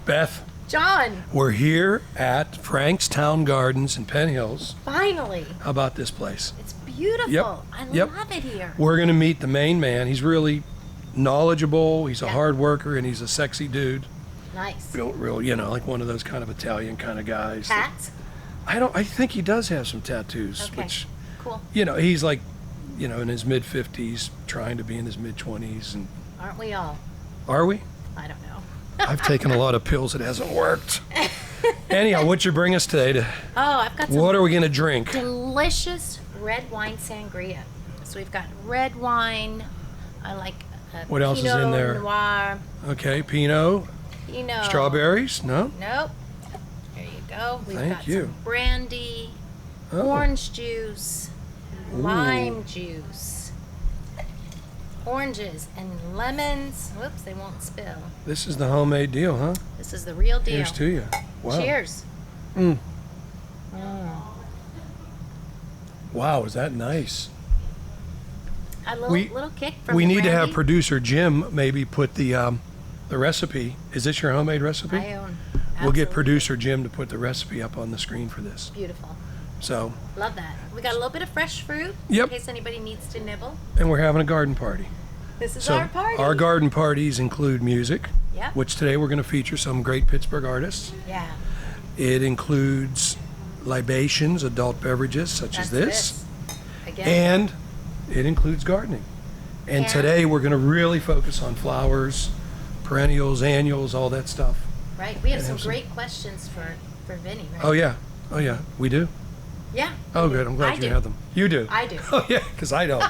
Beth, John, we're here at Frank's Town Gardens in Penn Hills. finally. How about this place? It's beautiful. Yep, I yep. love it here. We're going to meet the main man. He's really knowledgeable. He's a Yeah. hard worker, and he's a sexy dude. Nice. Built real, like one of those kind of Italian kind of guys. Hats? I think he does have some tattoos, Okay. which, Cool. he's like, in his mid-50s, trying to be in his mid-20s. And Aren't we all? are we? I don't know. I've taken a lot of pills. It hasn't worked. Anyhow, what'd you bring us today? Oh, I've got some What are we going to drink? delicious red wine sangria. So we've got red wine. I like What else is Pinot in there? Noir. Okay, Pinot. Strawberries? No? Nope. There you go. We've Thank got you. some brandy, Oh. orange juice, Ooh. lime juice, oranges, and lemons. Whoops, they won't spill. This is the homemade deal, huh? This is the real deal. Here's to you. Wow. Cheers. Mm. Mm. Wow, is that nice? A little, We- little kick from We the need to have brandy. producer Jim maybe put the recipe. Is this your homemade recipe? I own. We'll get Absolutely. producer Jim to put the recipe up on the screen for this. Beautiful. So, Love that. We got a little bit of fresh fruit Yep. in case anybody needs to nibble. and we're having a garden party. This is So our party. our garden parties include music, Yep. which today we're going to feature some great Pittsburgh artists. Yeah. It includes libations, adult beverages such as That's this, Again. and it includes gardening. And Yeah. today we're going to really focus on flowers, perennials, annuals, all that stuff. right. We have and some have some- great questions for Vinny, right? Oh yeah, we do. Yeah. Oh we do. good, I'm glad I you do. have them. You do. I do. Oh yeah, because I don't.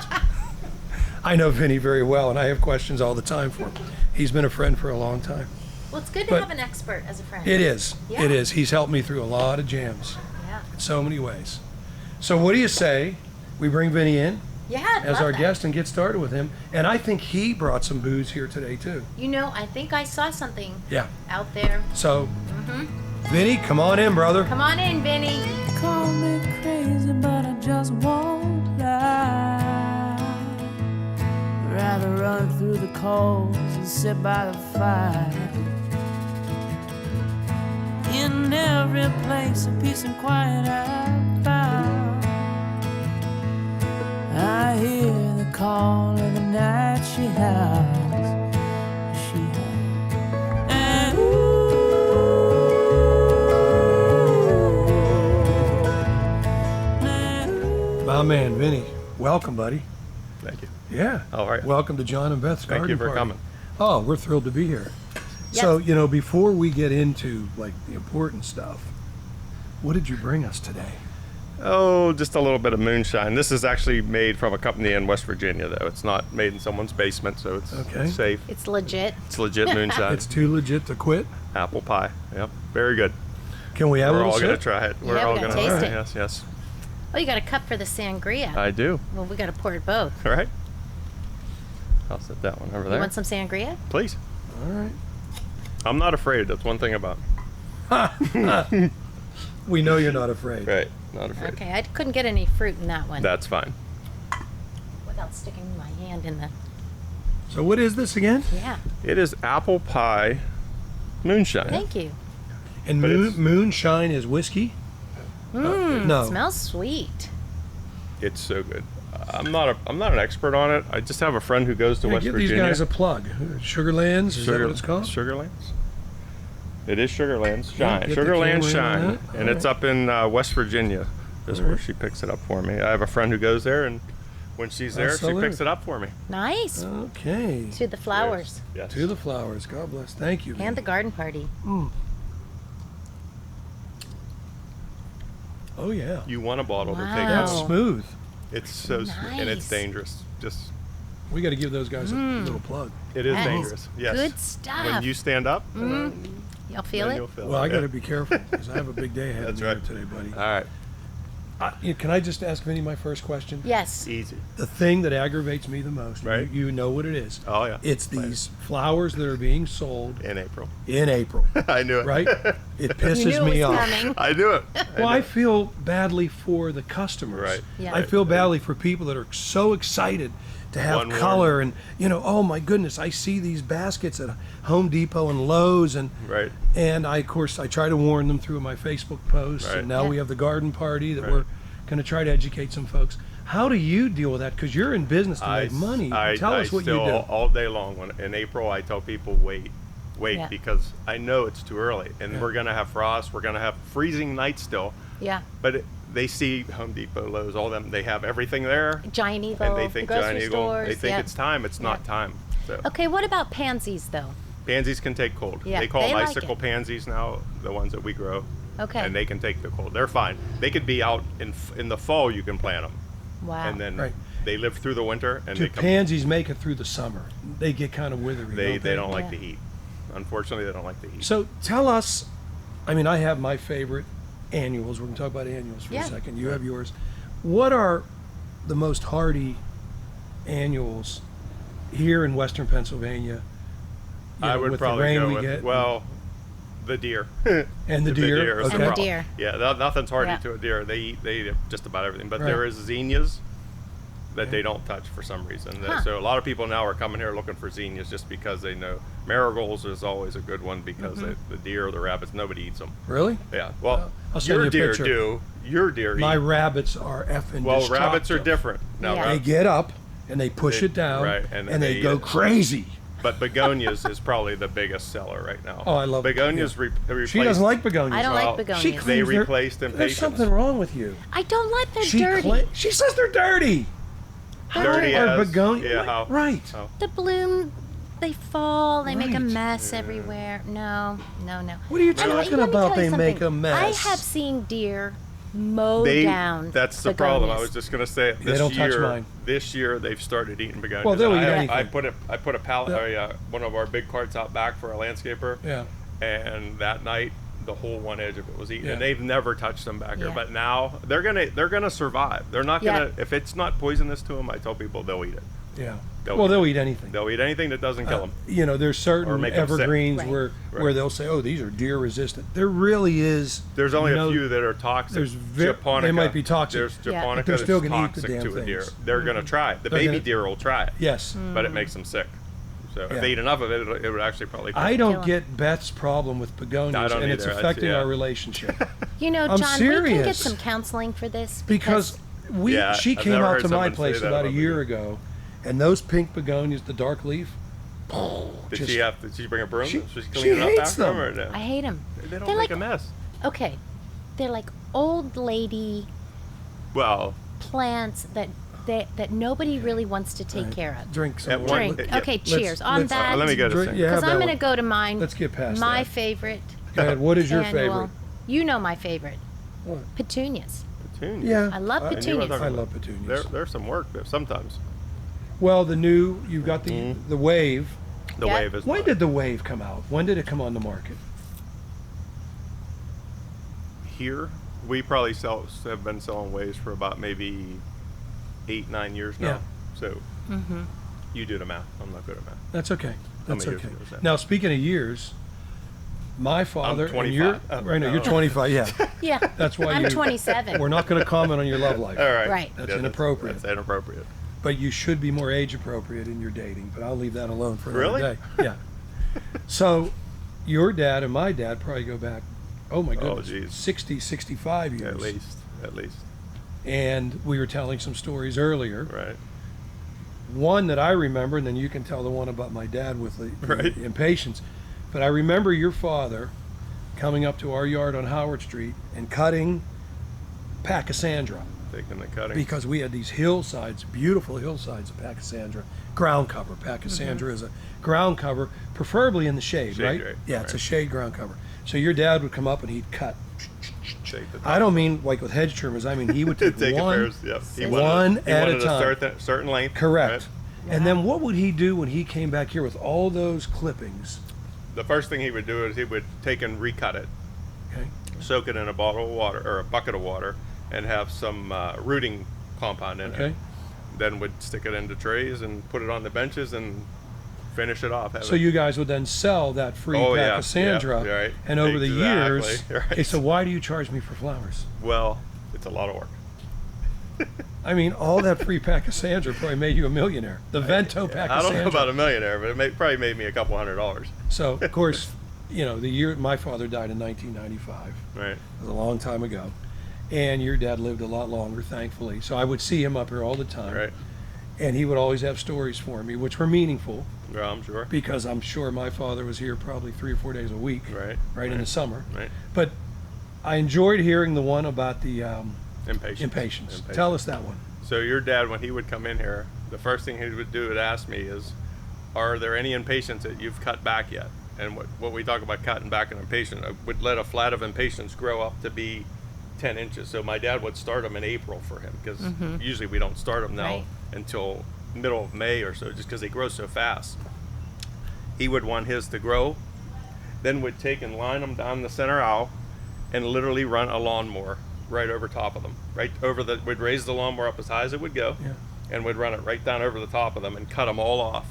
I know Vinny very well, and I have questions all the time for him. He's been a friend for a long time. Well, it's good to But- have an expert as a friend. It is. Yeah. It is. He's helped me through a lot of jams Yeah. in so many ways. So what do you say we bring Vinny in Yeah. I'd as love our that. guest and get started with him? And I think he brought some booze here today too. You know, I think I saw something Yeah. out there. So, Vinny, come on in, brother. Come on in, Vinny. Call me crazy, but I just won't lie. Rather run through the coals and sit by the fire. In every place of peace and quiet I found, I hear the call of the night she howls, she howls. And My man, Vinny. Welcome, buddy. Thank you. Yeah. All right. Welcome to John and Beth's Thank garden you for party. coming. Oh, we're thrilled to be here. Yes. So, before we get into like the important stuff, what did you bring us today? Oh, just a little bit of moonshine. This is actually made from a company in West Virginia, though. It's not made in someone's basement, so it's Okay. safe. It's legit. It's legit moonshine. It's too legit to quit. Apple pie. Yep. Very good. Can we have a We're little all going to sip? try it. We're Yeah, we all gotta going taste to. it. Yes, yes. Oh, you got a cup for the sangria. I do. Well, we got to pour it both. All right. I'll set that one over You there. want some sangria? Please. All right. I'm not afraid. That's one thing about We know you're not afraid. Right. Not afraid. Okay, I couldn't get any fruit in that one That's fine. without sticking my hand in the. So what is this again? Yeah. It is apple pie moonshine. Thank you. And But it's- moonshine is whiskey? no. It smells sweet. It's so good. I'm not an expert on it. I just have a friend who goes to Yeah, West give Virginia. these guys a plug. Sugarlands, is that what it's called? Sugarlands. It is Sugarlands Yeah, Shine. get the Sugarland camera in on Shine, that. and it's up in West Virginia. Is where Alright. she picks it up for me. I have a friend who goes there, and when she's there, she Salute. picks it up for me. Nice. Okay. To the flowers Yes. To the flowers. God bless. Thank you. and the garden party. Oh, yeah. You want a bottle to take Wow. That's home. smooth. It's so sweet, and it's Nice. dangerous. Just We got to give those guys a little plug. it is That is dangerous. Yes. good stuff. When you stand up, Y'all feel then it? you'll feel Well, it. I got to Yeah. be careful because I have a big day ahead That's of me right. today, buddy. All right. Can I just ask Vinny my first question? Yes. Easy. The thing that aggravates me the most, Right. you know what it is. Oh yeah. It's Right. these flowers that are being sold in April. in April, I knew it. right? It You pisses knew me it was off. coming. I knew it. Well, I knew it. feel badly for the customers. Right. Yeah. I feel badly for people that are so excited to have One warm. color and oh my goodness, I see these baskets at Home Depot and Lowe's Right. and of course I try to warn them through my Facebook posts, Right. and now Yeah. we have the garden party that Right. we're going to try to educate some folks. How do you deal with that? Because you're in business to make money. Tell us what you still, do. all day long. In April, I tell people wait, Yeah. because I know it's too early, and Yeah. we're gonna have frost. We're gonna have freezing nights still. Yeah. But they see Home Depot, Lowe's, all them. They have everything there, Giant Eagle, and they think grocery Giant Eagle. stores. They think yeah. it's time. It's not time. So Okay, what about pansies though? pansies can take cold. Yeah, They call they them like icicle it. pansies now, the ones that we grow. Okay. And they can take the cold. They're fine. They could be out in the fall. You can plant them, Wow. and then Right. they live through the winter, and Do they come. pansies make it through the summer? They get kind of withery. They don't like Yeah. the heat. Unfortunately, they don't like the heat. So tell us, I mean, I have my favorite annuals. We're going to talk about annuals for Yeah. a second. You have yours. What are the most hardy annuals here in Western Pennsylvania? I would with the probably rain go we with get? the deer. And the deer, is okay. And the problem. deer. Yeah, nothing's hardy Yeah. to a deer. They eat just about everything. But Right. there is zinnias that they don't touch for some reason. Huh. So a lot of people now are coming here looking for zinnias just because they know marigolds is always a good one because Mm-hmm. the deer or the rabbits, nobody eats them. Really? Yeah. Well, I'll send you your a deer picture. do. Your deer My eat. rabbits are effing Well, rabbits are destructive. different. Now, Yeah. They rabbits- get up and they push They- it down, right, and and they they go eat it. crazy. But begonias is probably the biggest seller right now. Oh, I love begonias. yeah. Replaced, She doesn't like begonias. I don't Well, like begonias. She They claims they're- replaced There's impatiens. something wrong with you. I don't like they're She dirty. she says they're dirty. Dirty How are as- begonia? yeah, how- right. how- The bloom, they fall, they make a Right. mess everywhere. No. What are you And talking let me about? tell you They make a something. mess. I have seen deer mow They, down. that's the problem. I begonias. was just gonna say it. They This don't touch year, mine. this year they've started eating begonias. Well, they'll And eat I anything. I put a pallet, Yeah. one of our big carts out back for a landscaper. Yeah. And that night, the whole one edge of it was eaten, Yeah. and they've never touched them back here. Yeah. But now they're gonna survive. They're not gonna Yeah. if it's not poisonous to them. I tell people they'll eat it. Yeah. They'll Well, eat they'll it. eat anything. They'll eat anything that doesn't kill them. There's Or certain make 'em sick. evergreens Right. where Right. they'll say, "Oh, these are deer resistant." There really is. There's only no- a few that are toxic. there's Japonica. they might be toxic. There's Yeah. Japonica But they're that's still gonna eat the toxic damn to a deer. things. They're gonna try it. The They're baby gonna- deer will try it. Yes. But it makes them sick. So Yeah. if they eat enough of it, it would actually probably kill I them. don't Kill 'em. get Beth's problem with begonias, I don't and it's either. affecting Yeah. our relationship. You know, I'm John, we can get serious. some counseling for this Because Yeah, she I've came never out heard to my someone say place that about a about year begonias. ago, and those pink begonias, the dark leaf. Did she bring a broom? She- She's she cleaning up hates after them. them. Or no? I hate them. They don't They're make like- a mess. Okay, they're like old lady Well, plants that nobody really wants to take care of. Drink some At water. one- Drink. yeah. Okay, Let's- cheers on let's- that. let me go to Drink- sing. yeah, have Because I'm that going to one. go to mine. Let's get past my that. favorite. Go ahead. What is your annual. favorite? You know my favorite. What? Petunias. Petunias. Yeah. I love I knew what petunias. they're- I love petunias. There's some work there sometimes. Well, the new you've got the wave. The Yeah. wave is. When not- did the wave come out? When did it come on the market? here? We probably have been selling waves for about maybe 8-9 years now. Yeah. So you do the math. I'm not good at math. That's okay. How That's many years okay. ago was that? Now, speaking of years, my father and you're 25. Oh, right now. You're oh. 25. Yeah. Yeah. That's why I'm you- 27. We're not going to comment on your love life. All right. Right. That's inappropriate. That's inappropriate. But you should be more age appropriate in your dating. But I'll leave that alone for another Really? day. Yeah. So, your dad and my dad probably go back. Oh my goodness, geez. 60, 65 years. At least. And we were telling some stories earlier. Right. One that I remember, and then you can tell the one about my dad with the Right. impatience. But I remember your father coming up to our yard on Howard Street and cutting Pachysandra, Taking the cutting. because we had these hillsides, beautiful hillsides of Pachysandra, ground cover. Pachysandra is a ground cover, preferably in the shade, Shade, right? right, Yeah, it's a right. shade ground cover. So your dad would come up and he'd cut. Take the I don't mean like with hedge trimmers. I mean he would take, Take one. pairs. Yep. He One wanted, at a he wanted time. certain length. Correct. right? And then what would he do when he came back here with all those clippings? The first thing he would do is he would take and recut it, Okay. soak it in a bottle of water or a bucket of water, and have some rooting compound in Okay. it. Then would stick it into trays and put it on the benches and finish it off. Have So it- you guys would then sell that free Oh, yeah, Pachysandra, yeah, right. and over the Exactly, years, right. okay, so why do you charge me for flowers? Well, it's a lot of work. I mean, all that free Pachysandra probably made you a millionaire. The Vento Pachysandra. I don't know about a millionaire, but probably made me a couple $100. So, of course, you know, the year my father died in 1995. Right. It was a long time ago. And your dad lived a lot longer, thankfully. So I would see him up here all the time. Right. And he would always have stories for me, which were meaningful, Well, I'm sure. because I'm sure my father was here probably 3 or 4 days a week, Right. in the summer. Right. But I enjoyed hearing the one about the Impatience. impatience. Tell us that one. So your dad, when he would come in here, the first thing he would do would ask me is, are there any impatiens that you've cut back yet? And what we talk about cutting back an impatient, I would let a flat of impatiens grow up to be 10 inches. So my dad would start them in April for him, because usually we don't start them now Right. until middle of May or so, just because they grow so fast. He would want his to grow, then would take and line them down the center aisle and literally run a lawnmower right over top of them. Would raise the lawnmower up as high as it would go, Yeah. and would run it right down over the top of them and cut them all off.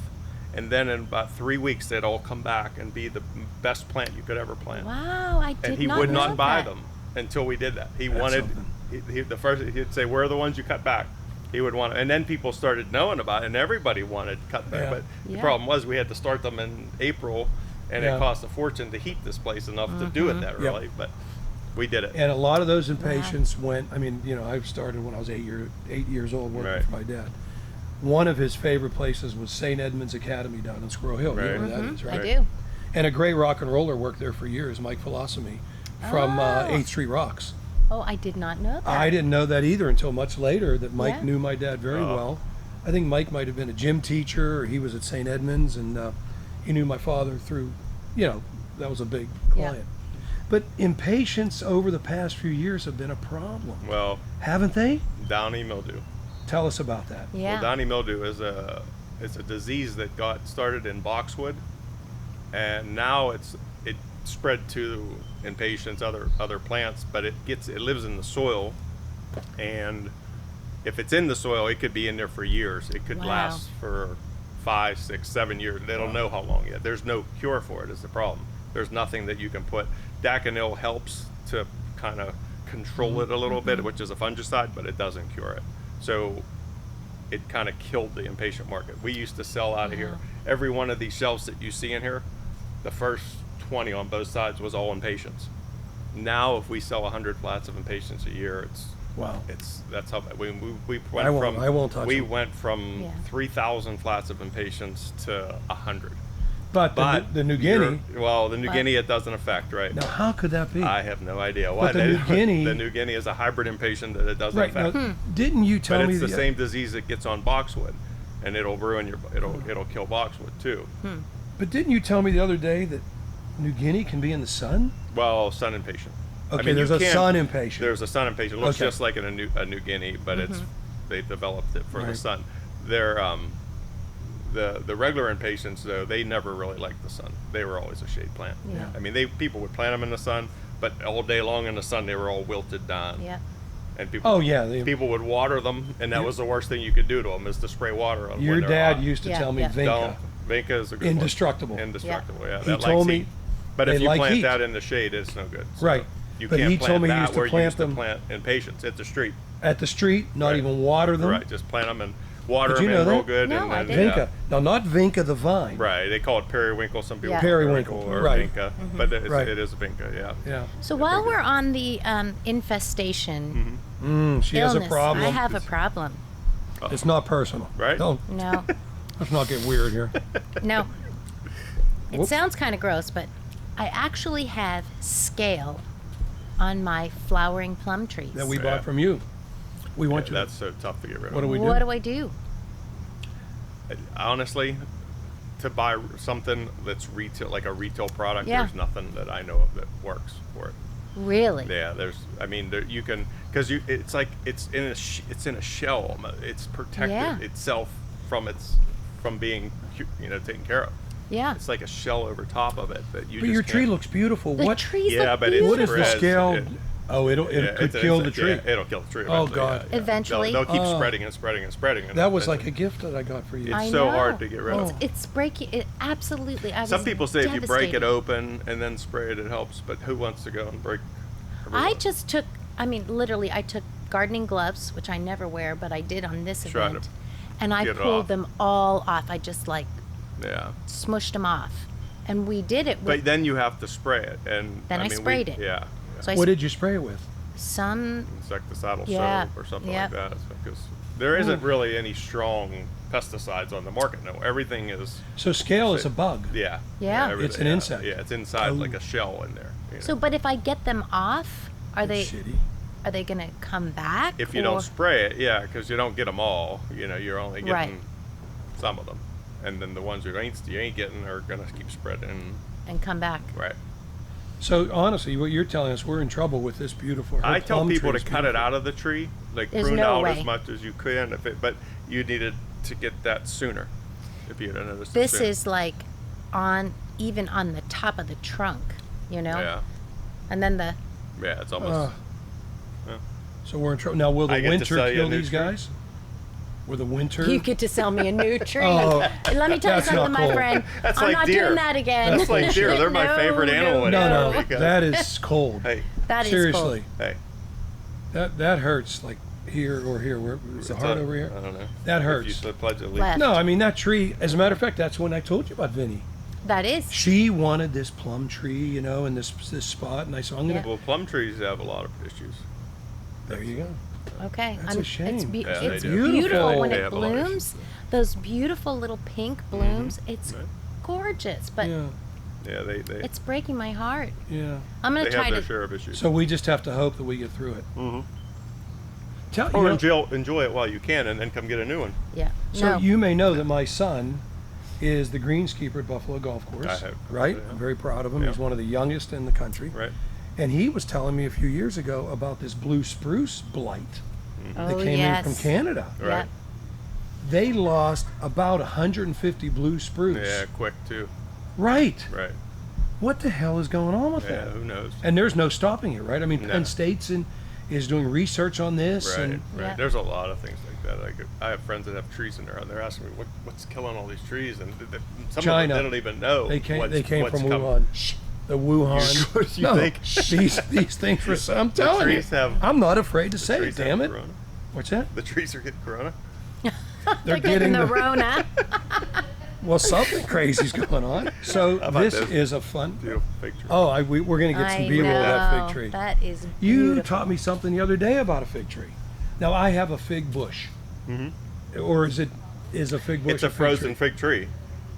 And then in about 3 weeks, they'd all come back and be the best plant you could ever plant. Wow, I did And he not would know not buy that. them until we did that. He That's wanted, something. he'd say, where are the ones you cut back? He would want, and then people started knowing about it, and everybody wanted cut back. Yeah. But the Yeah. problem was we had to start them in April, and Yeah. it cost a fortune to heat this place enough to do it that Yep. early. But we did it. And a lot of those impatiens went, I mean, you know, I started when I was 8 years old working Right. for my dad. One of his favorite places was St. Edmund's Academy down in Squirrel Hill. You know Right. where that is, right? I do. And a great rock and roller worked there for years, Mike Philosophy, from Oh. 8th Street Rocks. Oh, I did not know that. I didn't know that either until much later, that Mike Yeah. knew my dad very well. I think Mike might have been a gym teacher, or he was at St. Edmund's, and he knew my father through, you know, that was a big Yeah. client. But impatience over the past few years have been a problem, Well, haven't they? downy mildew. Tell us about that. Yeah. Well, downy mildew is a disease that got started in boxwood, and now it spread to impatiens, other plants, but it lives in the soil, and if it's in the soil, it could be in there for years. It could Wow. last for 5, 6, 7 years. They don't know how long yet. There's no cure for it is the problem. There's nothing that you can put. Daconil helps to kind of control it a little bit, which is a fungicide, but it doesn't cure it. So it kind of killed the impatient market. We used to sell out of here. Every one of these shelves that you see in here, the first 20 on both sides was all impatiens. Now, if we sell 100 flats of impatiens a year, Wow. that's how we I won't touch we them. went from Yeah. 3,000 flats of impatiens to 100. But But the New Guinea, the New Guinea it doesn't affect, right? now how could that be? I have no idea why. the New Guinea- the New Guinea is a hybrid impatient that it doesn't right, now, affect. didn't you tell But me it's the that- same disease that gets on boxwood, and it'll ruin it'll kill boxwood too. But didn't you tell me the other day that New Guinea can be in the sun? Well, sun impatient. Okay, you there's a can- sun impatient. There's a sun impatient. It looks Okay. just like a New Guinea, but they developed it for the Right. sun. They're the regular impatiens though, they never really liked the sun. They were always a shade plant. Yeah. I mean, people would plant them in the sun, but all day long in the sun they were all wilted down. Yeah. And people, Oh, yeah, people would water them, and that was the worst thing you could do to them is to spray water on them. Your when they're dad hot. used to Yeah, tell me yeah. Vinca. Don't. Vinca is a good Indestructible. one. Indestructible. Yeah. He that told likes me heat. But they if you like plant heat. that in the shade, it's no good. So Right. You But can't he plant told me he that used to where you plant used to them- plant impatiens at the street. At the street, not Right. even water them. Right. Just plant them and water Did you them know in real that? good. No, and I then, didn't. Vinca. Now, not Vinca the vine. Right. They call it periwinkle. Some people Yeah. call it Periwinkle, or right. Vinca. But Right. it is a Vinca, yeah. Yeah. So while we're on the infestation She has a illness, problem. I have a problem. It's not personal. Right? Don't. No, Let's not get weird here. no. It Whoop. sounds kind of gross, but I actually have scale on my flowering plum trees. That we Yeah. bought from you. We want you. That's so tough to get rid of. What do we do? What do I do? Honestly, to buy something that's retail, like a retail product, Yeah. there's nothing that I know of that works for it. Really? Yeah, you can, because it's like it's in a shell. It's protected Yeah. itself from being taken care of. Yeah. It's like a shell over top of it that you. But just your tree can't- looks beautiful. The What? trees Yeah, look but it's beautiful. What is the spreads, scale? it- Oh, it Yeah, could it's kill the insect- tree. Yeah, it'll kill the tree. Oh, eventually, God. yeah. Eventually? They'll keep Oh. spreading and spreading and spreading. And That was like eventually- a gift that I got for you. It's I so know. hard to get rid of. Oh. It's breaking it absolutely. I Some was people say if you break it devastated. open and then spray it, it helps. But who wants to go and break? I just took. I mean, literally, I took gardening gloves, which I never wear, but I did on this Try to event. And I get it pulled off. them all off. I just like Yeah. smushed them off. And we did it with But then you have to spray it, and Then I mean, sprayed it. Yeah. so I What did you spray it with? some Insecticidal Yeah, soap or something yep. like that, because there isn't really any strong pesticides on the market. No, everything is. So scale is a bug. Yeah. Yeah. everything- It's an insect. Yeah, it's inside Oh. like a shell in there. You know. So, but if I get them off, are That's they shitty. gonna come back? If you or- don't spray it, yeah, because you don't get them all. You know, you're only getting Right. some of them, and then the ones you ain't getting are gonna keep spreading. and come back. Right. So honestly, what you're telling us, we're in trouble with this beautiful. her I tell plum people tree to is cut it beautiful. out of the tree, like There's prune no out way. as much as you can, but you needed to get that sooner. If you'd have noticed. it This sooner. is like even on the top of the trunk, you know? Yeah. And then the Yeah, it's almost. So we're in trouble. Now, will I the get to winter sell you a kill new these tree. guys? Will the winter? you get to sell me a new tree. Oh, Let me tell you that's not something, my cool. friend. That's I'm like not deer. doing that again. That's like deer. They're my No, favorite animal. no, no. no, Because- that is cold. Hey, That is Seriously, hey. that hurts. Like here or here. Where is the it's heart a- over here? I don't know. That If you hurts. said pledge allegiance. Left. No, I mean that tree. As a matter of fact, that's when I told you about Vinny. That is. She wanted this plum tree, you know, in this spot, and I said, I'm gonna. Yeah. Well, plum trees have a lot of issues. There you go. Okay. That's a shame. It's, Yeah, it's they do. beautiful when They it have a lot of blooms. Those beautiful little pink blooms. It's Right. gorgeous, but Yeah, Yeah, they it's breaking my heart. yeah. I'm gonna they try have their to. share of issues. So we just have to hope that we get through it. Mm-hmm. Tell Or you know, enjoy it while you can, and then come get a new one. Yeah. so no. you may know that my son is the greenskeeper at Buffalo Golf Course. I have- right? yeah. I'm very proud of him. Yeah. He's one of the youngest in the country. Right. And he was telling me a few years ago about this blue spruce blight that Oh, came yes. in from Canada. Yeah. Right. They lost about 150 blue spruce. Yeah, quick too. Right. Right. What the hell is going on with Yeah, that? who knows? And there's no stopping it, right? I mean, No. Penn State's is doing research on this. Right, And right. Yeah. There's a lot of things like that. Like I have friends that have trees in there, and they're asking me what's killing all these trees, and some China. of them they don't even know. they came what's from coming. Wuhan. The Wuhan. You- you no, think? these things were. I'm telling you. trees have- I'm not afraid to say it. Trees have Damn it. corona. What's that? The trees are getting corona. They're getting the Rona. Well, something crazy's going on. So How about this this? is a fun. Beautiful fig tree. Oh, we're gonna get some I B-roll of that know. fig tree. That is You beautiful. taught me something the other day about a fig tree. Now I have a fig bush. Or is a fig bush? It's a fig frozen tree? fig tree.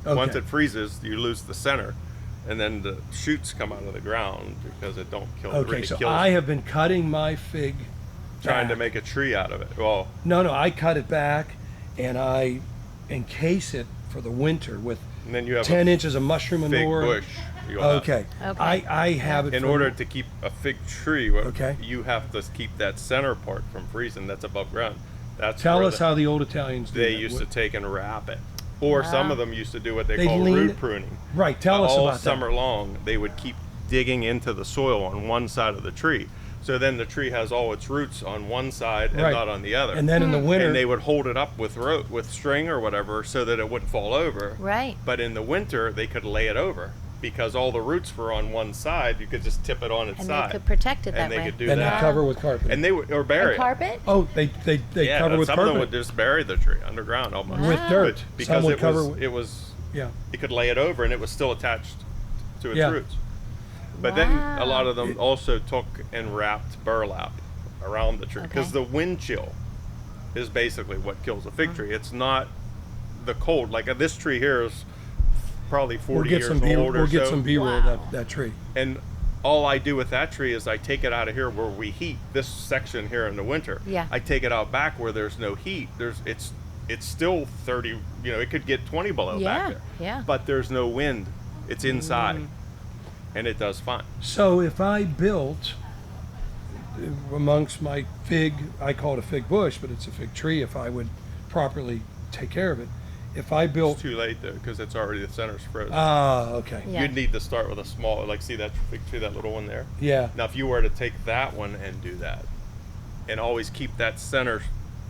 Okay. Once it freezes, you lose the center, and then the shoots come out of the ground because it don't kill. Okay, it so kills I have been cutting my fig. trying to back. make a tree out of it. Well, No, I cut it back, and I encase it for the winter with and then you have 10 a inches of mushroom fig manure. bush. You'll have. Okay. Okay. I have it. In from- order to keep a fig tree, Okay. you have to keep that center part from freezing. That's above ground. That's tell where us how the old Italians do they that. used to take and wrap it, or some Wow. of them used to do what they They'd call lean root it- pruning. Right. Tell us All about summer long, they would keep digging into the soil on one side of the tree. So then the tree has all its roots on one side and Right. not on the other. that. And then in the winter, And they would hold it up with rope, with string or whatever, so that it wouldn't fall over. Right. But in the winter, they could lay it over because all the roots were on one side. You could just tip it on its And side. they could protect it that and they way. could do and that. they cover with carpet. And they would or bury And it. carpet? oh, they Yeah, cover with some of them carpet would just bury the tree underground almost. with Wow. dirt. Because Some would it cover. was, it was yeah. you could lay it over and it was still attached to its Yeah. roots. But then a lot Wow. of them also took and wrapped burlap around the tree because Okay. the wind chill is basically what kills a fig tree. It's not the cold. Like this tree here is probably 40 We'll get years some B. old or We'll get so. some B-roll of Wow. that tree. And all I do with that tree is I take it out of here where we heat this section here in the winter. Yeah. I take it out back where there's no heat. It's still 30, it could get 20 below Yeah, back there. yeah. But there's no wind. It's inside. And it does fine. So if I built amongst my fig, I call it a fig bush, but it's a fig tree if I would properly take care of it. If I It's built, too late though because it's already the center's frozen. okay. Yeah. You'd need to start with a small, like see that fig tree, that little one there? Yeah. Now if you were to take that one and do that and always keep that center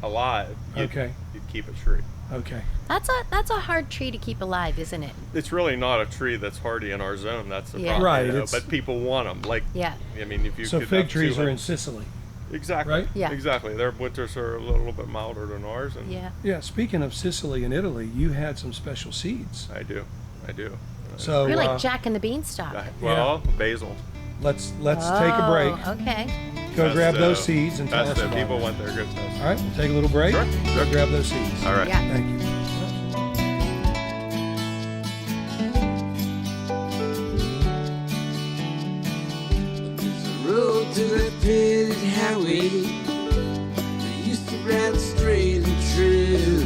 alive, you'd keep a tree. Okay. That's a hard tree to keep alive, isn't it? It's really not a tree that's hardy in our zone. That's the Yeah. problem. Right, you know, it's- but people want them. Like, Yeah. I mean, if you So could fig have trees are 200 in Sicily. Exactly. Right? Yeah. Exactly. Their winters are a little bit milder than ours, and Yeah. Yeah, speaking of Sicily and Italy, you had some special seeds. I do. So You're like Jack and the Beanstalk. Well, basil. let's take a break. Oh, okay. Go That's grab the- those seeds and tell That's us the about people it. want their good stuff. All right, we'll take a little break. Sure. Go grab those seeds. All right. Yeah. Thank you. There's a road to that pitted highway that used to run straight and true.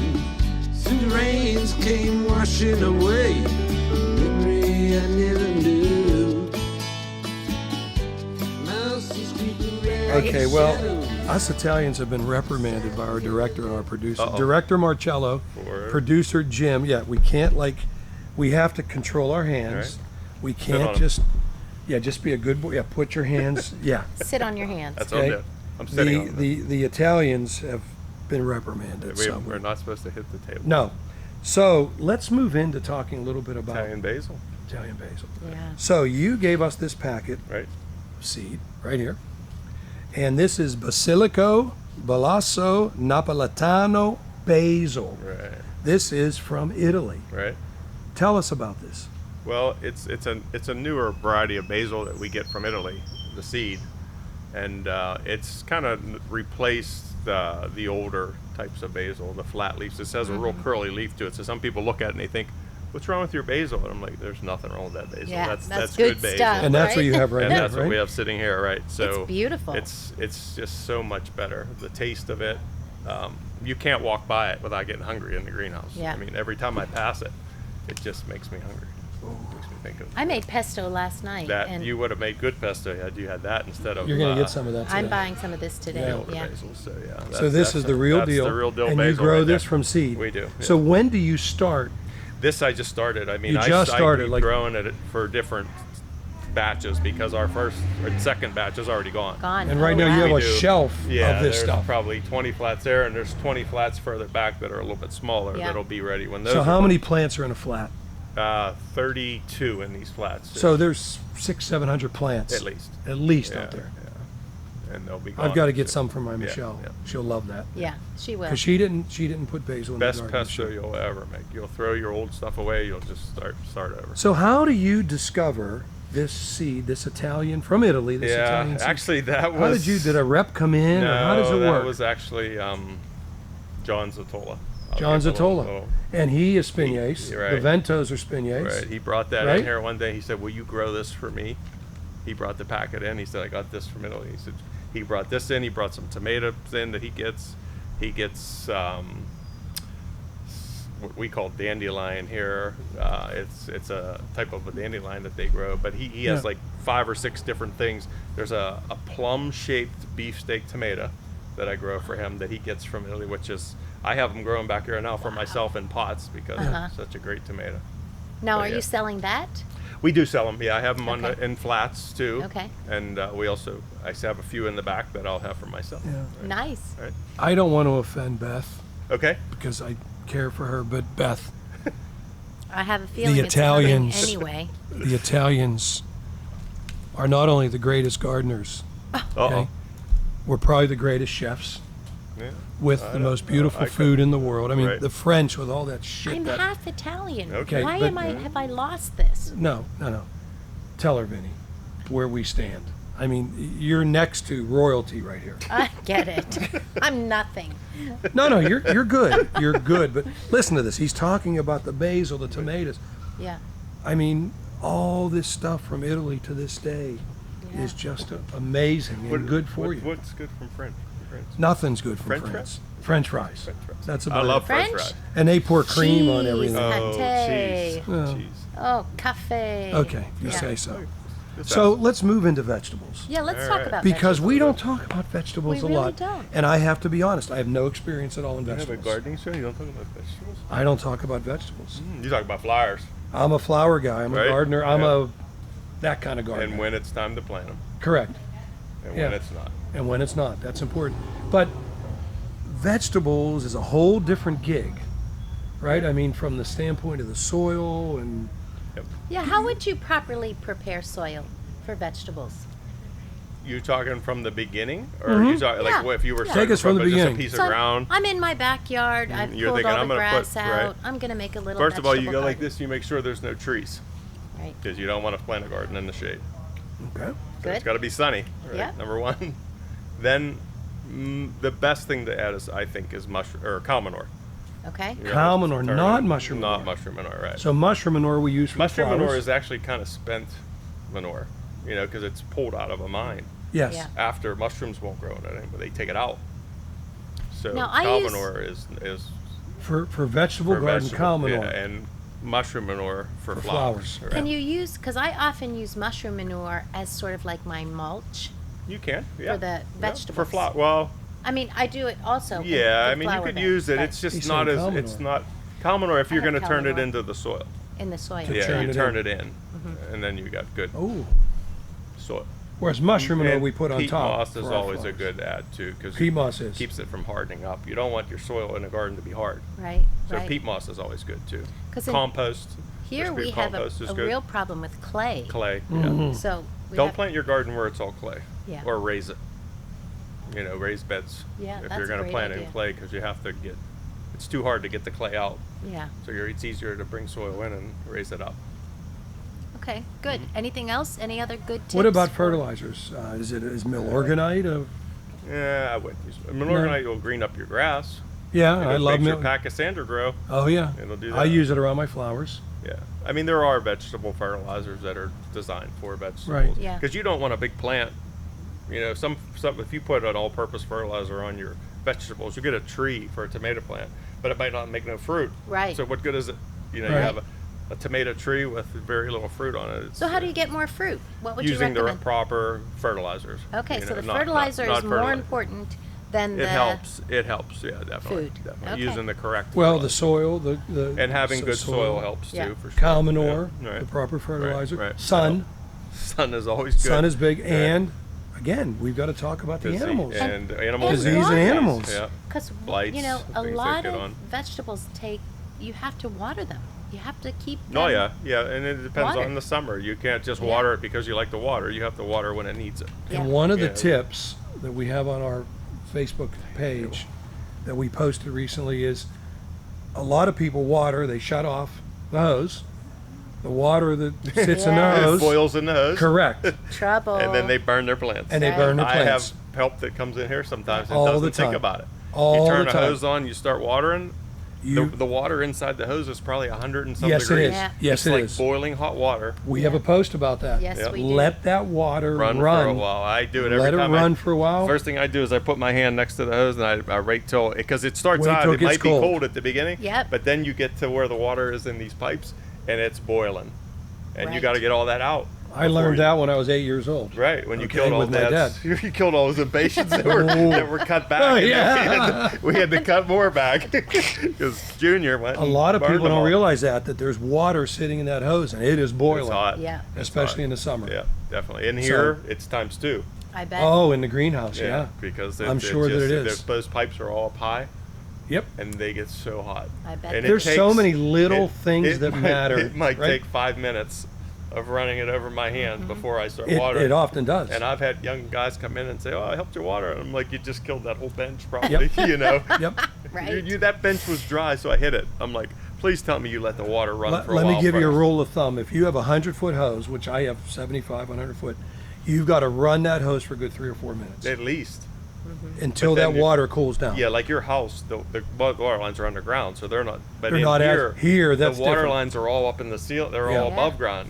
Soon the rains came washing away memory I never knew. Mouse was creeping around Okay, in well, shadows. us Italians have been reprimanded by our director and our producer. Uh-oh. Director Marcello, For- producer Jim. Yeah, we can't we have to control our hands. Right. We on can't 'em. just be a good boy. Yeah, put your hands, yeah. Sit on your hands. That's all I'm doing. I'm sitting on them. The Italians have been reprimanded. so We're not supposed to hit the table. no. So let's move into talking a little bit about Italian basil, Italian basil. Yeah. So you gave us this packet right? seed right here. And this is Basilico Ballasso Napoletano basil. Right. This is from Italy. Right. Tell us about this. Well, it's a newer variety of basil that we get from Italy, the seed, and it's kind of replaced the older types of basil, the flat leaves. This has a real curly leaf to it, so some people look at it and they think, "What's wrong with your basil?" And I'm like, "There's nothing wrong with that basil. Yeah, that's that's good good basil." stuff. And that's what Right. you have right And here, that's right? what we have sitting here, right? So It's beautiful. It's just so much better. The taste of it, you can't walk by it without getting hungry in the greenhouse. Yeah. I mean, every time I pass it, it just makes me hungry. Makes me think of I made pesto last night, that. and You would have made good pesto had you had that instead of. You're going to get some of that today. I'm buying some of this today. Yeah. older Yeah. basil. So yeah. So that's- this is the real that's deal. the real deal and basil you grow right this there. from seed. We do. So yeah. when do you start? This I just started. I mean, You just started, I like- growing it for different batches because our first or second batch is already gone. Gone. And right Oh, now you wow. have a We do. shelf Yeah, of this there's stuff. probably 20 flats there, and there's 20 flats further back that are a little bit smaller Yeah. that'll be ready when those. So are how done. many plants are in a flat? 32 in these flats. So there's 600-700 plants. At least. At least Yeah, out there. yeah. And they'll be gone. I've got to get So, some for my yeah, Michelle. yeah. She'll love that. Yeah, she will. Because she didn't put basil in Best the garden. pesto you'll ever make. You'll throw your old stuff away. You'll just start over. So how do you discover this seed, this Italian from Italy, this Yeah, Italian seed? actually, that was. How did a rep come in, No, or how does it that work? was actually John Zatola. I'll John give a Zatola. little- And he is Spignace. He- right. The Ventos are Spignace. Right. He brought that Right? in here one day. He said, "Will you grow this for me?" He brought the packet in. He said, "I got this from Italy." He said he brought this in. He brought some tomatoes in that he gets. He gets what we call dandelion here. It's a type of a dandelion that they grow, but he has Yeah. like 5 or 6 different things. There's a plum-shaped beefsteak tomato that I grow for him that he gets from Italy, which is I have them growing back here now for myself in pots because it's such a great tomato. Now, But are yeah. you selling that? We do sell them. Yeah, I have them on Okay. in flats too. Okay. And we also I have a few in the back that I'll have for myself. Yeah. Nice. Right. I don't want to offend Beth Okay. because I care for her, but Beth, I have a feeling it's Italians- coming anyway. the Italians are not only the greatest gardeners, Uh-oh. okay, we're probably the greatest chefs Yeah. with I the don't most know. beautiful I food in the world. I mean, Right. the French with all that shit. I'm that, half Italian. Okay, Why but- have I lost this? No. Tell her, Vinny, where we stand. I mean, you're next to royalty right here. I get it. I'm nothing. No, you're good. You're good. But listen to this. He's talking about the basil, the tomatoes. Yeah. I mean, all this stuff from Italy to this day Yeah. is just amazing and good for you. What's good from French? Nothing's good from French France. French fries. French fries. That's I about love it. French French? fries. And they pour cream on Cheese. everything. Oh, Pate. cheese. Yeah. Cheese. Oh, cafe. Okay, you Yeah. say so. This So sounds- let's move into vegetables. Yeah, let's All talk right. about Because we don't vegetables. talk about vegetables We a really lot. don't. And I have to be honest, I have no experience at all in you have a vegetables. gardening show. You don't talk about vegetables. I don't talk about vegetables. You talk about flowers. I'm a flower guy. I'm a Right. gardener. I'm Yeah. a that kind of gardener. And when it's time to plant them, Correct. and Yeah. when it's not. And when it's not, that's important. But vegetables is a whole different gig, right? I mean, from the standpoint of the soil and Yeah, how would you properly prepare soil for vegetables? You talking from the beginning, or you talking like Yeah. what if you were Yeah. starting Take us from the just a beginning. piece So of ground? I'm in my backyard. I've You're pulled thinking, all I'm the gonna grass put- out. right. I'm gonna make a little. First of all, you vegetable go like garden. this. You make sure there's no trees Right. because you don't want to plant a garden in the shade. Okay. So Good. it's got to be sunny. Right? Yeah. Number one. Then the best thing to add is I think is mushroom or cow manure. Okay. You know, Cow manure, turn not it- mushroom Not manure. mushroom manure, right? So mushroom manure we use for mushroom flowers. manure is actually kind of spent manure, you know, because it's pulled out of a mine. Yes. Yeah. After mushrooms won't grow in it, but they take it out. So Now, I cow use- manure is For vegetable for garden vegetable- cow manure. yeah, and mushroom manure for For flowers. flowers. right? Can you use? Because I often use mushroom manure as sort of like my mulch. You can, yeah. the Yeah, vegetables. for flower. Well, I mean, I do it also. yeah. in I mean, you flower could beds, use it. but It's just He's not saying as. cow It's manure. not cow manure if you're I have going to cow turn it manure. into the soil. in the soil. To Yeah, turn you it turn in. it in, and then you got good Oh. soil. Whereas mushroom manure And we put on peat top. moss is for our always a flowers. good add too because Peat moss is. keeps it from hardening up. You don't want your soil in a garden to be hard. Right. So right. peat moss is always good too. 'Cause in- Compost. Here Just we good have compost is a good. real problem with clay. Clay. Mhm. Yeah. So we Don't have, plant your garden where it's all clay. Yeah. Or raise it. You know, raise beds. Yeah, if that's you're a going to great plant idea. in clay, because you have to get. It's too hard to get the clay out. Yeah. So it's easier to bring soil in and raise it up. Okay. Good. Mm-hmm. Anything else? Any other good tips? What about for- fertilizers? Is Milorganite a? Yeah, I wouldn't use Milorganite. Will green up your grass. Yeah, It I love makes your Mil. Pachysandra grow. Oh yeah. It'll do I that. use it around my flowers. Yeah, I mean there are vegetable fertilizers that are designed for vegetables. Right. Yeah. Because you don't want a big plant. You know, some if you put an all-purpose fertilizer on your vegetables, you get a tree for a tomato plant, but it might not make no fruit. Right. So what good is it? You know, you Right. have a tomato tree with very little fruit on it. It's, So how do you get more fruit? What would you using the recommend? proper fertilizers? Okay, you so know, the not fertilizer is more fertilizer. important than the. It helps. It helps. Yeah, definitely. Food. Definitely. Okay. Using the correct. Well, the fertilizer. soil, the and having good soil helps Yeah. too. For sure. Cow manure, Yeah, right. the proper fertilizer, right. sun. Sun is always good. Sun is big, Right. and again, we've got to talk about the Disease- animals. and animals. Disease and water. animals. Yeah. Because Blights, you know, a things lot that get of on. vegetables take. You have to water them. You have to keep. Oh them- yeah, and it depends Water. on the summer. You can't just Yeah. water it because you like the water. You have to water when it needs it. Yeah. And one of the Yeah. tips that we have on our Facebook page that we posted recently is a lot of people water, they shut off the hose. The water that sits in the Yes. It hose. boils in the hose. Correct. Trouble. And then they burn their plants. And they Right. burn their I have plants. help that comes in here sometimes and All the doesn't think time. about it. All you turn the a time. hose on, you start watering. You, The water inside the hose is probably 100 and some yes, it degrees. is. Yeah. Yes, It's it like is. boiling hot water. We have a post about that. Yes, Yep. we do. Let that water Run, run. for a while. I do it every Let it time. run for a while. First thing I do is I put my hand next to the hose and I wait till because it starts Wait out. till it It gets might cold. be cold at the beginning. Yep. But then you get to where the water is in these pipes and it's boiling, and you Right. got to get all that out. I learned that when I was 8 years old. Right, when you Okay, killed all with my that, you killed all those impatiens that were cut back. Oh, and then yeah. we had to cut more back because Junior went. A lot of and burned people them don't all. realize that there's water sitting in that hose and it is boiling. It's hot. Yeah. Especially hot. in the summer. Yeah, definitely. In here, it's times 2. I bet. Oh, in the greenhouse, yeah. because I'm sure that it is. Those pipes are all up high. Yep. And they get so hot. I bet. And it There's so takes- many little it- things it that might- matter. It might right? take 5 minutes of running it over my hand before I start watering. It often does. And I've had young guys come in and say, "Oh, I helped you water," and I'm like, "You just killed that whole bench, probably." You know. Yep. Right. That bench was dry, so I hit it. I'm like, "Please tell me you let the water run Let, for a let while." me give you a first." rule of thumb. If you have a 100-foot hose, which I have 75, 100 foot, you've got to run that hose for a good 3 or 4 minutes At least. until but then that you- water cools down. Yeah, like your house, the water lines are underground, so they're not. But They're in not here, here, that's the water different. lines are all up in the ceiling. They're Yeah. all Yeah. above ground,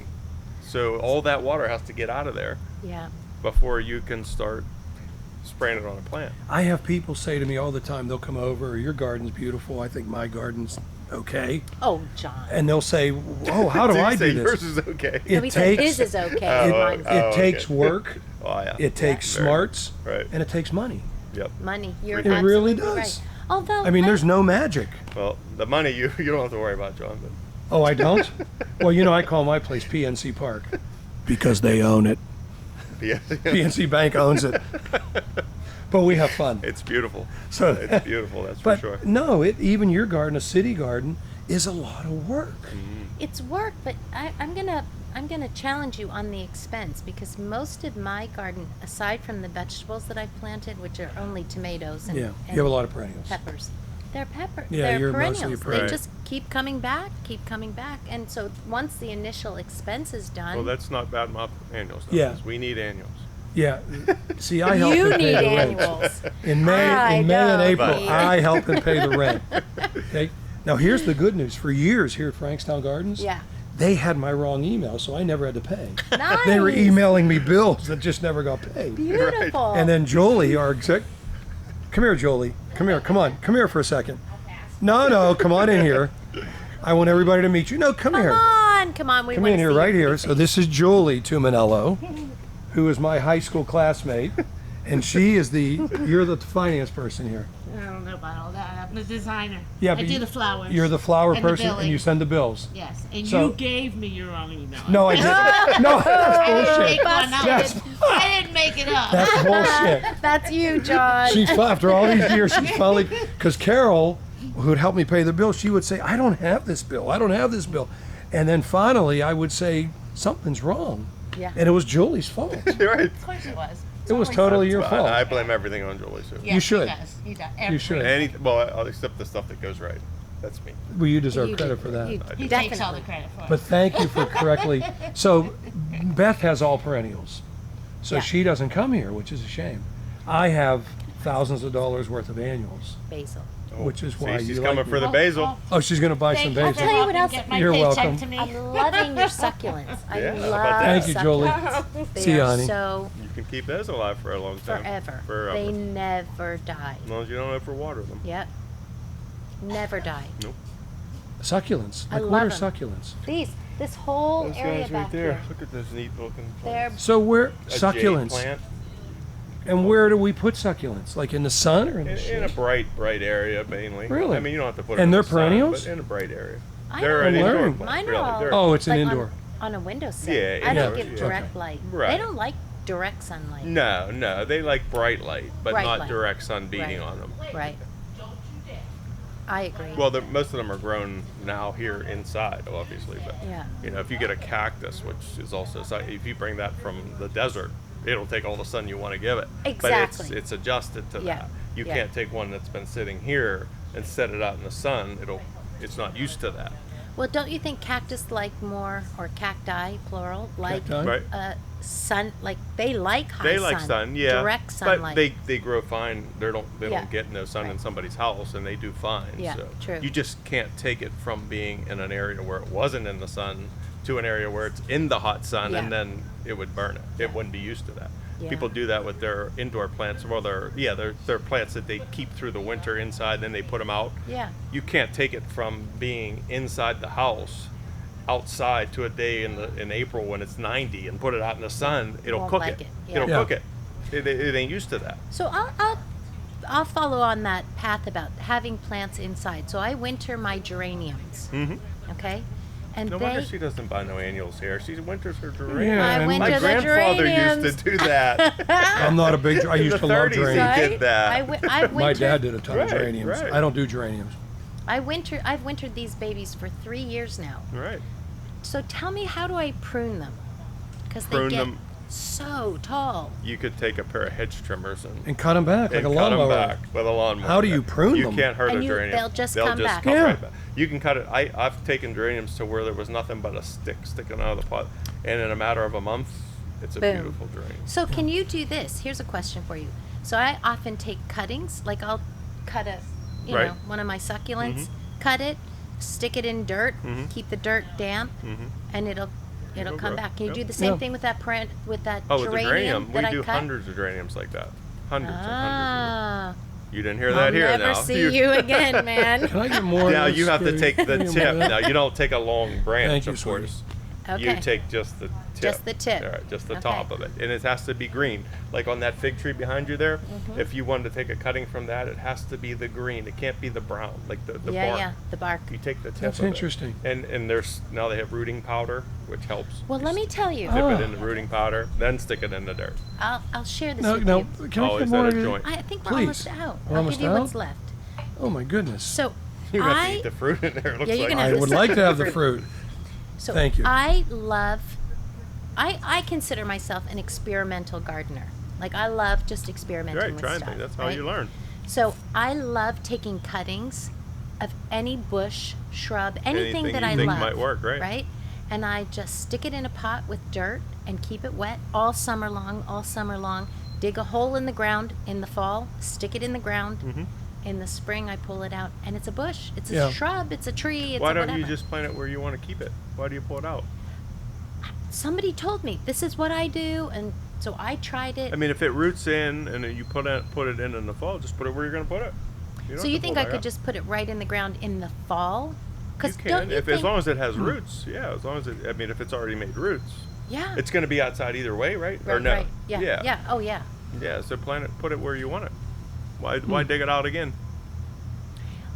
so all that water has to get out of there Yeah. before you can start spraying it on a plant. I have people say to me all the time, they'll come over, your garden's beautiful, I think my garden's okay. Oh, John. And they'll say, oh, how do So you I say do yours this? is okay. It we said takes, his is okay. Oh, Mine's it okay. takes work, Oh yeah. it takes Very- smarts, Right. and it takes money. Yep. money. You're It really absolutely does. right. Although I mean, there's no magic. Well, the money you don't have to worry about, John. But Oh, I don't? Well, you know, I call my place PNC Park because they own it. yeah, PNC Bank owns it. But we have fun. it's beautiful. So, It's beautiful. That's but for sure. no, even your garden, a city garden, is a lot of work. it's work, but I'm gonna I'm gonna challenge you on the expense because most of my garden, aside from the vegetables that I've planted, which are only tomatoes and, Yeah, and you have a lot of perennials. peppers, they're Yeah, they're you're mostly perennials. They perennial. just keep coming back, and so once the initial expense is done, Well, that's not bad mouth annuals. Though, Yeah. 'cause we need annuals. Yeah. See, I help you them pay need the rent. annuals. In May I and April, don't need- I help them pay the rent. Okay. Now here's the good news. For years here at Frankstown Gardens, Yeah. they had my wrong email, so I never had to pay. Nice. They were emailing me bills that just never got paid. Beautiful. And then Jolie, our exec, come here, Jolie. Come here. Come on. Come here for a second. No, come on in here. I want everybody to meet you. No, come here. Come on. We Come want in to here, see right you. here. So this is Julie Tuminello, who is my high school classmate, and you're the finance person here. I don't know about all that. I'm the designer. Yeah, I but do the flowers. You're the flower and the person, and billing. you send the bills. Yes, and So- you gave me your own email. No, I didn't. No, that's bullshit. Make one up. That's, I didn't make it up. that's bullshit. That's you, John. After all these years, she's finally, because Carol, who would help me pay the bill, she would say, I don't have this bill. I don't have this bill. And then finally, I would say, something's wrong. Yeah. And it was Julie's fault. You're right. Of course it was. It was totally your Fine. fault. I blame everything on Julie too. Yes, should. He does. He does. You should. I'll accept the stuff that goes right. That's me. Well, you deserve You credit do. for that. You He definitely. takes all the credit for it. But thank you for correctly. So Beth has all perennials. So Yeah. she doesn't come here, which is a shame. I have thousands of dollars worth of annuals, Basil. which is why See, she's you coming like for me. the basil. Oh, she's going to buy some Thank you for basil. tell you what helping else- get my You're paycheck welcome. to me. I'm loving your succulents. I Yeah, how about love that? Thank you, Jolie. succulents. They See you, are honey. so You can keep those alive for a long time. forever. Forever. They never die. As long as you don't overwater them. Yep. Never die. Nope. Succulents. I Like what are love 'em. succulents? This whole Those area guys back right there. here. Look at those neat looking They're plants. So where A jade succulents? plant And where do we put succulents? Like in the sun or in the in a shade? bright area mainly. Really? I mean, you don't have to put And them they're in the sun, perennials? but in a bright area. I They're know. an indoor learning. plant. Mine are Really. all- They're- Oh, it's an like indoor. on a windowsill. Yeah, I don't indoor, get yeah. direct light. Right. They don't like direct sunlight. No, they like bright light, but Bright not light. direct sun beating Right. on them. Right. I agree. Well, most of them are grown now here inside, obviously. But Yeah. you know, if you get a cactus, which is also if you bring that from the desert, it'll take all the sun you want to give it. But Exactly. it's adjusted to Yeah. that. You Yeah. can't take one that's been sitting here and set it out in the sun. It's not used to that. Well, don't you think cactus like more, or cacti, plural, like Cacti? Right. sun? Like they like high They like sun, yeah. direct sunlight. But they grow fine. They Yeah. don't get no sun in Right. somebody's house, and they do fine. Yeah, so true. You just can't take it from being in an area where it wasn't in the sun to an area where it's in the hot sun, and Yeah. then it would burn it. It wouldn't be used to that. Yeah. People do that with their indoor plants. Well, they're plants that they keep through the winter inside, then they put them out. Yeah. You can't take it from being inside the house outside to a day in April when it's 90 and put it out in the sun. It'll Won't cook like it. it, yeah. It'll Yeah. cook it. It ain't used to that. So I'll follow on that path about having plants inside. So I winter my geraniums. Mm-hmm. Okay. And No they wonder she doesn't buy no annuals here. She winters her geraniums. Yeah, I and winter My the grandfather geraniums. used to do that. I'm not a big. I In used the to love 30s, geraniums. he did that. I winter, My dad did a ton of Right, geraniums. right. I don't do geraniums. I've wintered these babies for 3 years now. Right. So tell me, how do I prune them? Because they Prune get them. so tall. You could take a pair of hedge trimmers And cut them back like and a cut lawnmower. them back with a lawnmower. How do you prune You them? can't hurt And a geranium. they'll just come back. Yeah. right back. You can cut it. I've taken geraniums to where there was nothing but a stick sticking out of the pot, and in a matter of a month, it's a Boom. beautiful geranium. So can you do this? Here's a question for you. So I often take cuttings, like I'll cut Right. one of my succulents, cut it, stick it in dirt, Mhm. keep the dirt damp, and it'll It'll come grow. back. Can you Yep. do the same Yeah. thing with that with that Oh, with the geranium geranium, we that I do cut? hundreds of geraniums like that. Hundreds and hundreds. Ah, You didn't hear I'll that here never now. see you again, man. Can I get more? Now of you this, have to please? take the Give me tip. more. Now you don't take a long branch, Thank you, of sweetie. course. Okay. You take just the tip. Just the tip. All right, just the Okay. top of it, and it has to be green. Like on that fig tree behind you there, Mm-hmm. if you wanted to take a cutting from that, it has to be the green. It can't be the brown, like the yeah, bark. yeah, the bark. You take the tip. That's of it. interesting. And there's now they have rooting powder, which helps. Well, You let me tell you. dip Oh. it in the rooting powder, then stick it in the dirt. I'll share this No, with no. you. Can I Oh, get is more? that of a your- joint? I think we're Please. almost out. We're I'll almost give you what's out? left. Oh my goodness. So You have to I eat the fruit in there. It looks Yeah, you like can I have would this. like to have the fruit. So Thank you. I consider myself an experimental gardener. Like I love just experimenting Right, with trying stuff. things. That's how right? you learn. So I love taking cuttings of any bush, shrub, anything Anything that you I think love. might work, right. Right? And I just stick it in a pot with dirt and keep it wet all summer long. Dig a hole in the ground in the fall, stick it in the ground. Mm-hmm. In the spring, I pull it out, and it's a bush. It's a Yeah. shrub. It's a tree. It's Why a don't whatever. you just plant it where you want to keep it? Why do you pull it out? Somebody told me this is what I do, and so I tried it. I mean, if it roots in and then you put it in the fall, just put it where you're going to put it. You don't So have you to think pull I that could out. just put it right in the ground in the fall? You don't can, you if as think? long as it has roots. Yeah, as long as it. I mean, if it's already made roots, Yeah. it's going to be outside either way, right? Or right, no? right. Yeah. Yeah. Oh yeah. Yeah, so plant it, put it where you want it. Why dig it out again?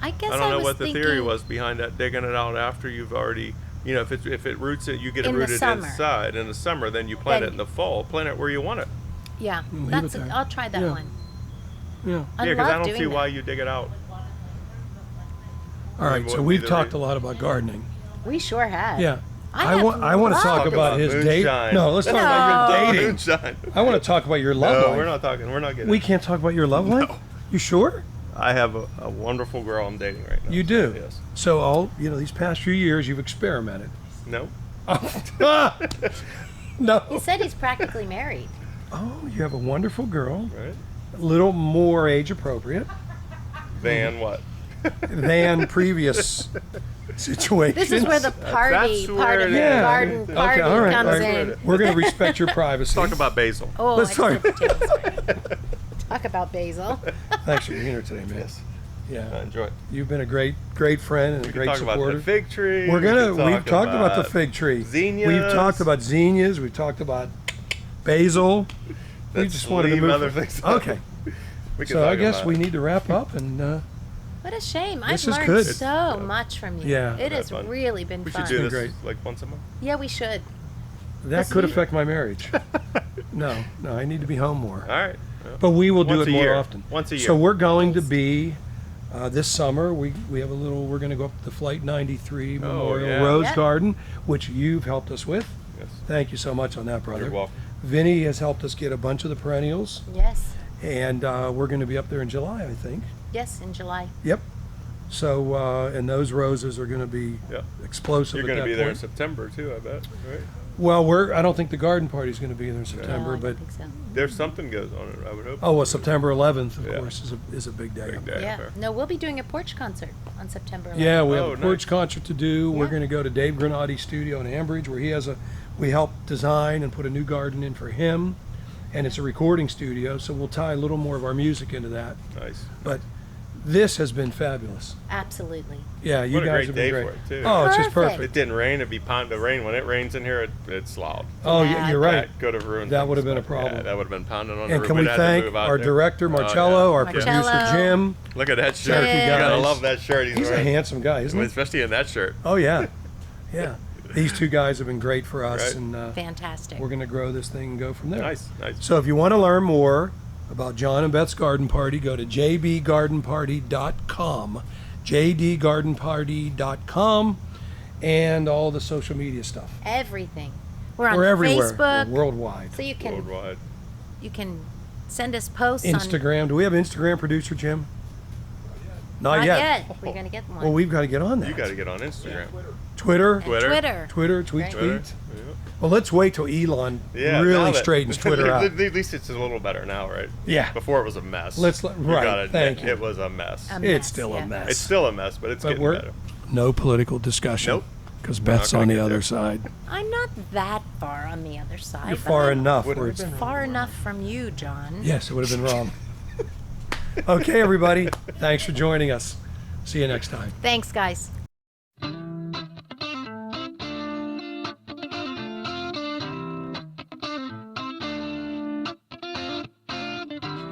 I guess I don't know was what the thinking, theory was behind that digging it out after you've already, if it roots it, you get it In the rooted summer. inside in the summer. Then you plant Then- it in the fall. Plant it where you want it. Yeah. Leave it That's. there. I'll try that Yeah. one. Yeah. I Yeah, because love I don't doing see that. why you dig it out. All right. So What we've would be the talked a reason? lot about gardening. We sure have. Yeah. I want to loved talk it. about his date. moonshine. No, let's talk about your dating. Moonshine. I want to talk about your love No, life. we're not talking. We're not getting. We can't talk about your love life. You sure? I have a wonderful girl I'm dating right now. You do. Yes. So these past few years, you've experimented. No. No. He said he's practically married. Oh, you have a wonderful girl, Right. a little more age appropriate Then what? than previous situations. This is where the party That's part where of it the is. garden Okay, party all right, comes all right. in. We're going to respect your privacy. Talk about basil. Oh, Let's I talk- just hit potatoes. Talk about basil. Thanks for being here today, man. Yes. I Yeah, enjoy it. you've been a great friend and We a can great talk about supporter. the fig tree. We've talked about the fig tree. zinnias. We've talked about zinnias. We've talked about basil. We Let's just wanted to leave move. other things out. Okay, We can so I talk guess about we it. need to wrap up and. What a shame. This I've is learned good. so much from you. Yeah. It has Fun. really been We fun. should do been this great. like once a month. Yeah, we should. That Listen, could you- affect my marriage. No, I need to be home more. All right. Well, But we will do Once it a more year. often. Once a So year. we're going to be this summer. We have a little. We're going to go up to the Flight 93 Memorial yeah. Rose Yeah. Garden, which you've helped us with. yes. Thank you so much on that, brother. You're welcome. Vinny has helped us get a bunch of the perennials, Yes. and we're going to be up there in July, I think. Yes, in July. Yep. So and those roses are going to be Yeah. explosive You're at going to that be there in point. September too, I bet. Right? Well, I don't think the garden party is going to be there in September, No, I but don't think so. There's something goes on it. I would hope. oh, well, September 11th, of Yeah. course, is a big day. Big day. Yeah. fair. No, we'll be doing a porch concert on September 11th. Yeah, we have Oh, a porch nice. concert to do. We're Yeah. going to go to Dave Granati's studio in Ambridge, where we helped design and put a new garden in for him, and it's a recording studio, so we'll tie a little more of our music into that. Nice. But this has been fabulous. Absolutely. Yeah, you What a guys great have day been for great. it, too. Oh, it's just Perfect. perfect. It didn't rain. It'd be pound to rain. When it rains in here, it's loud. Oh, Yeah, yeah, you're right. That could have ruined. That things. would have been a Yeah, problem. that would have been pounding on the And roof. can we We'd had to thank move out our there. director, Oh, Marcello, yeah. our Marcello. producer, Jim. Look at that shirt. Thank you, You gotta guys. love that shirt. He's a wearing. handsome guy, isn't he? Especially in that shirt. Oh, yeah. Yeah. These two guys have been great for us, Right. and Fantastic. we're going to grow this thing and go from there. Nice, nice. So if you want to learn more about John and Beth's garden party, go to jdgardenparty.com, jdgardenparty.com, and all the social media stuff. Everything. We're on We're everywhere. Facebook. We're worldwide. So you can Worldwide. send us posts on Instagram. Do we have Instagram producer, Jim? Not, Not yet. yet. We're gonna get one. Well, we've got to get on that. You got to get on Instagram. Twitter, And Twitter. Twitter. tweet, Right. Twitter. tweet. Well, let's wait till Elon Yeah, now really that- straightens Twitter out. At least it's a little better now, right? Yeah. Before it was a mess. Right, gotta thank admit, you. It was a mess. A It's mess, still yeah. a mess. It's still a mess, but it's But getting we're better. no political discussion. Nope. Because not Beth's gonna on the get other there. side. I'm not that far on the other side. You're but far I'm enough Would where have it's. been- Far enough from you, John. Yes, it would have been wrong. Okay, everybody. Thanks for joining us. See you next time. Thanks, guys.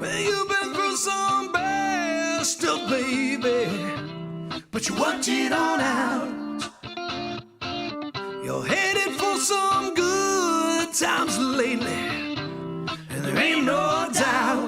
Well, you've been through some bad stuff, baby, but you worked it on out. You're headed for some good times lately, and there ain't no doubt.